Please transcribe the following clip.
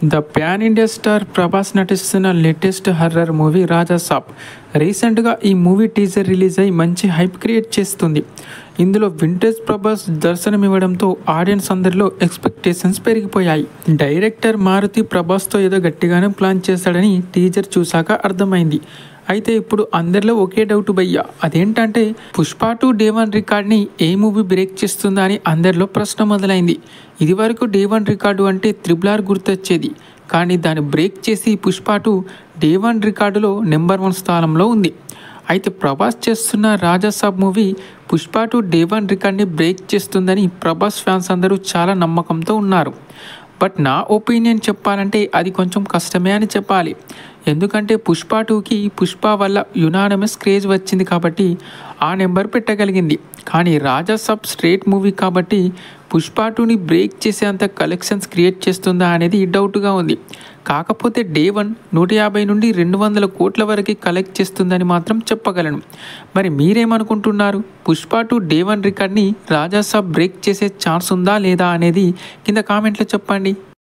The pan India star Prabhas నటిస్తున్న latest horror movie Raja Saab. రీసెంట్గా ఈ మూవీ టీజర్ రిలీజ్ అయి మంచి హైప్ క్రియేట్ చేస్తుంది. ఇందులో వింటేజ్ ప్రభాస్ దర్శనమివ్వడంతో ఆడియన్స్ అందరిలో ఎక్స్పెక్టేషన్స్ పెరిగిపోయాయి. డైరెక్టర్ మారుతి ప్రభాస్తో ఏదో గట్టిగానే ప్లాన్ చేశాడని టీజర్ చూశాక అర్థమైంది. అయితే ఇప్పుడు అందరిలో ఒకే డౌట్ భయ్యా, అదేంటంటే పుష్ప 2 డే 1 రికార్డ్ని ఏ మూవీ బ్రేక్ చేస్తుందా అని అందరిలో ప్రశ్న మొదలైంది. ఇది వరకు డే 1 రికార్డు అంటే RRR గుర్తొచ్చేది, కానీ దాన్ని బ్రేక్ చేసి పుష్ప 2 డే 1 రికార్డులో నెంబర్ 1 స్థానంలో ఉంది. అయితే ప్రభాస్ చేస్తున్న రాజాసాబ్ మూవీ పుష్ప 2 డే 1 రికార్డ్ని బ్రేక్ చేస్తుందని ప్రభాస్ ఫ్యాన్స్ అందరూ చాలా నమ్మకంతో ఉన్నారు. బట్ నా ఒపీనియన్ చెప్పాలంటే అది కొంచెం కష్టమే అని చెప్పాలి. ఎందుకంటే పుష్ప 2కి పుష్ప వల్ల యునానిమస్ క్రేజ్ వచ్చింది కాబట్టి ఆ నెంబర్ పెట్టగలిగింది. కానీ రాజాసాబ్ స్ట్రేట్ మూవీ కాబట్టి పుష్ప 2ని బ్రేక్ చేసేంత కలెక్షన్స్ క్రియేట్ చేస్తుందా అనేది డౌట్గా ఉంది. కాకపోతే డే 1 150 నుండి 200 కోట్ల వరకు కలెక్ట్ చేస్తుందని మాత్రం చెప్పగలను. మరి మీరేమనుకుంటున్నారు? పుష్ప 2 డే 1 రికార్డ్ని రాజాసాబ్ బ్రేక్ చేసే ఛాన్స్ ఉందా లేదా అనేది కింద కామెంట్లో చెప్పండి.